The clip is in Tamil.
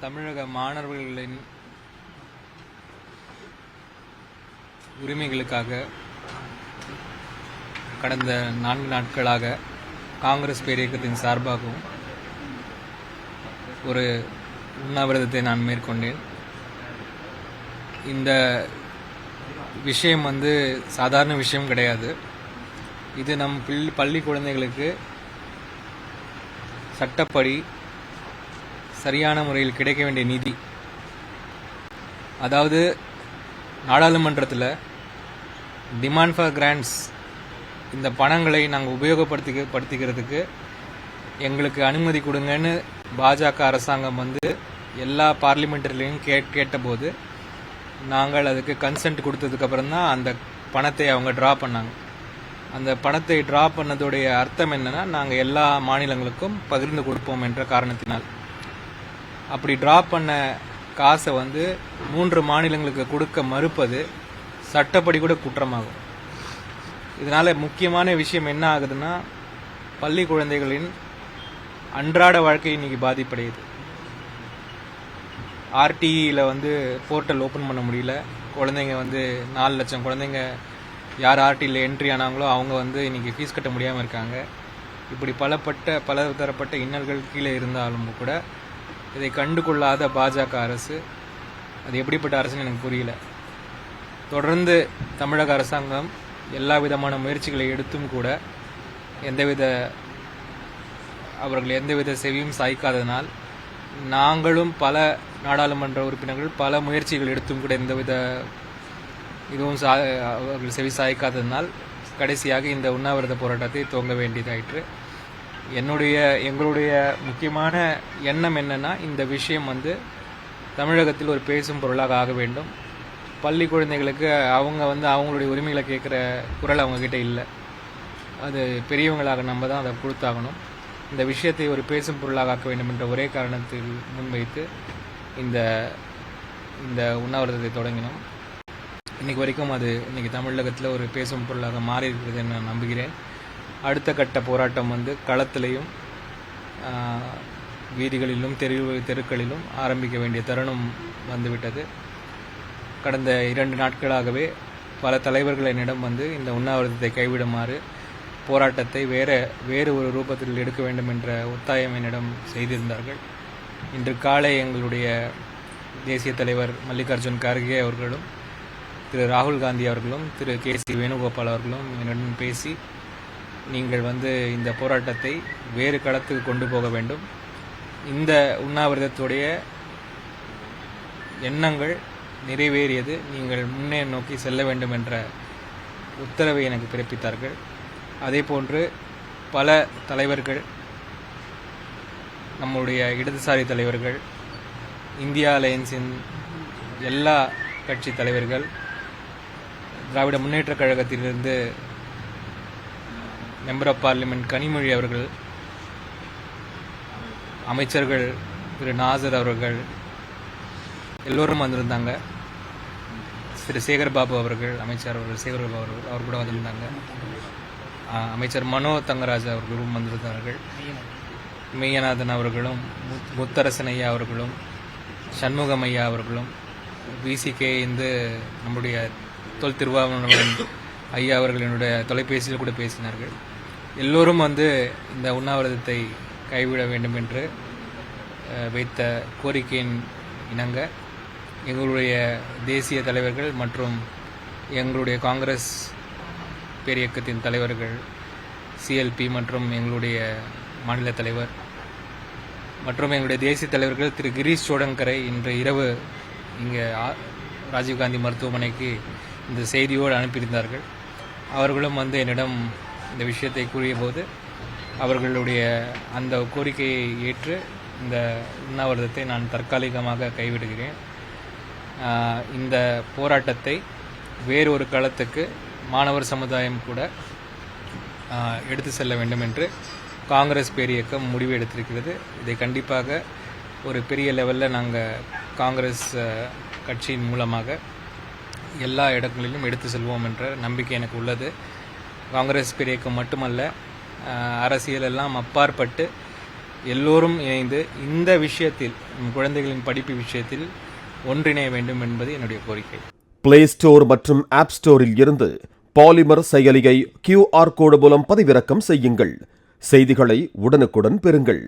தமிழக மாணவர்களின் உரிமைகளுக்காக கடந்த 4 நாட்களாக காங்கிரஸ் பேரியக்கத்தின் சார்பாகவும் ஒரு உண்ணாவிரதத்தை நான் மேற்கொண்டேன். இந்த விஷயம் சாதாரண விஷயம் கிடையாது. இது நம் பள்ளி குழந்தைகளுக்கு சட்டப்படி சரியான முறையில் கிடைக்க வேண்டிய நிதி. அதாவது நாடாளுமன்றத்தில் டிமாண்ட் ஃபார் கிராண்ட்ஸ், இந்த பணங்களை நாங்கள் உபயோகப்படுத்திக்கிறதுக்கு எங்களுக்கு அனுமதி கொடுங்கன்னு பாஜக அரசாங்கம் எல்லா பார்லிமெண்ட்லையும் கேட்டபோது நாங்கள் அதுக்கு கன்சென்ட் கொடுத்ததுக்கப்புறம் தான் அந்த பணத்தை அவங்க ட்ரா பண்ணாங்க. அந்த பணத்தை ட்ரா பண்ணதோடைய அர்த்தம் என்னன்னா, நாங்கள் எல்லா மாநிலங்களுக்கும் பகிர்ந்து கொடுப்போம் என்ற காரணத்தினால். அப்படி ட்ரா பண்ண காசை 3 மாநிலங்களுக்கு கொடுக்க மறுப்பது சட்டப்படி கூட குற்றமாகும். இதனால முக்கியமான விஷயம் என்ன ஆகுதுன்னா, பள்ளி குழந்தைகளின் அன்றாட வாழ்க்கை இன்னைக்கு பாதிப்படையுது. ஆர்டிஇயில் போர்ட்டல் ஓப்பன் பண்ண முடியல. குழந்தைங்க 4 லட்சம் குழந்தைங்க யார் ஆர்டியில் என்ட்ரி ஆனாங்களோ அவங்க இன்னைக்கு ஃபீஸ் கட்ட முடியாமல் இருக்காங்க. இப்படி பல தரப்பட்ட இன்னல்கள் கீழே இருந்தாலும் கூட இதை கண்டுகொள்ளாத பாஜக அரசு, அது எப்படிப்பட்ட அரசுன்னு எனக்கு புரியல. தொடர்ந்து தமிழக அரசாங்கம் எல்லா விதமான முயற்சிகளை எடுத்தும் கூட அவர்கள் எந்தவித செவியும் சாய்க்காததனால், நாங்களும் பல நாடாளுமன்ற உறுப்பினர்கள் பல முயற்சிகள் எடுத்தும் கூட எந்தவித இதுவும் அவர்கள் செவி சாய்க்காததனால் கடைசியாக இந்த உண்ணாவிரத போராட்டத்தை துவங்க வேண்டியதாயிற்று. எங்களுடைய முக்கியமான எண்ணம் என்னன்னா, இந்த விஷயம் தமிழகத்தில் ஒரு பேசும் பொருளாக ஆக வேண்டும். பள்ளி குழந்தைகளுக்கு அவங்க அவங்களுடைய உரிமைகளை கேட்குற குரல் அவங்கக்கிட்ட இல்லை. அது பெரியவங்களாக நம்ம தான் அதை கொடுத்தாகணும். இந்த விஷயத்தை ஒரு பேசும் பொருளாக ஆக்க வேண்டும் என்ற ஒரே காரணத்தில் முன்வைத்து இந்த உண்ணாவிரதத்தை தொடங்கினோம். இன்னைக்கு வரைக்கும் அது இன்னைக்கு தமிழகத்தில் ஒரு பேசும் பொருளாக மாறி இருக்கிறது நான் நம்புகிறேன். அடுத்த கட்ட போராட்டம் களத்திலையும் வீதிகளிலும் தெருக்களிலும் ஆரம்பிக்க வேண்டிய தருணம் வந்துவிட்டது. கடந்த 2 நாட்களாகவே பல தலைவர்கள் என்னிடம் இந்த உண்ணாவிரதத்தை கைவிடுமாறு, போராட்டத்தை வேறு ஒரு ரூபத்தில் எடுக்க வேண்டும் என்ற ஒத்தாயம் என்னிடம் செய்திருந்தார்கள். இன்று காலை எங்களுடைய தேசிய தலைவர் மல்லிகார்ஜுன் கார்கே அவர்களும், திரு ராகுல் காந்தி அவர்களும், திரு KC வேணுகோபால் அவர்களும் என்னிடம் பேசி, நீங்கள் இந்த போராட்டத்தை வேறு களத்துக்கு கொண்டு போக வேண்டும், இந்த உண்ணாவிரதத்துடைய எண்ணங்கள் நிறைவேறியது, நீங்கள் முன்னே நோக்கி செல்ல வேண்டும் என்ற உத்தரவை எனக்கு பிறப்பித்தார்கள். அதேபோன்று பல தலைவர்கள், நம்முடைய இடதுசாரி தலைவர்கள், இந்தியா அலையன்ஸின் எல்லா கட்சி தலைவர்கள், Dravida Munnetra கழகத்திலிருந்து member of parliament Kanimozhi அவர்கள், அமைச்சர்கள் திரு நாசர் அவர்கள் எல்லோரும் வந்திருந்தாங்க. திரு சேகர்பாபு அவர்கள், அமைச்சர் அவர்கள் சேகர்பாபு அவர்கள் அவர் கூட வந்திருந்தாங்க. அமைச்சர் மனோ தங்கராஜ் அவர்களும் வந்திருந்தார்கள். மெய்யநாதன் அவர்களும், முத்தரசன் ஐயா அவர்களும், சண்முகம் ஐயா அவர்களும், VCK நம்முடைய தொல் திருவாவூர் ஐயா அவர்கள் என்னுடைய தொலைபேசியில் கூட பேசினார்கள். எல்லோரும் இந்த உண்ணாவிரதத்தை கைவிட வேண்டும் என்று வைத்த கோரிக்கையின் இணங்க எங்களுடைய தேசிய தலைவர்கள் மற்றும் எங்களுடைய காங்கிரஸ் பேரியக்கத்தின் தலைவர்கள், CLP மற்றும் எங்களுடைய மாநில தலைவர் மற்றும் எங்களுடைய தேசிய தலைவர்கள் திரு கிரீஷ் சோடங்கரை இன்று இரவு இங்கே ராஜீவ்காந்தி மருத்துவமனைக்கு இந்த செய்தியோடு அனுப்பியிருந்தார்கள். அவர்களும் என்னிடம் இந்த விஷயத்தை கூறிய போது அவர்களுடைய அந்த கோரிக்கையை ஏற்று இந்த உண்ணாவிரதத்தை நான் தற்காலிகமாக கைவிடுகிறேன். இந்த போராட்டத்தை வேறொரு களத்துக்கு மாணவர் சமுதாயம் கூட எடுத்து செல்ல வேண்டும் என்று காங்கிரஸ் பேரியக்கம் முடிவு எடுத்திருக்கிறது. இதை கண்டிப்பாக ஒரு பெரிய லெவலில் நாங்கள் காங்கிரஸ் கட்சியின் மூலமாக எல்லா இடங்களிலும் எடுத்து செல்வோம் என்ற நம்பிக்கை எனக்கு உள்ளது. காங்கிரஸ் பேரியக்கம் மட்டுமல்ல, அரசியலெல்லாம் அப்பாற்பட்டு எல்லோரும் இணைந்து இந்த விஷயத்தில் குழந்தைகளின் படிப்பு விஷயத்தில் ஒன்றிணைய வேண்டும் என்பது என்னுடைய கோரிக்கை. பிளே ஸ்டோர் மற்றும் ஆப் ஸ்டோரில் இருந்து பாலிமர் செயலியை QR கோடு மூலம் பதிவிறக்கம் செய்யுங்கள். செய்திகளை உடனுக்குடன் பெறுங்கள்.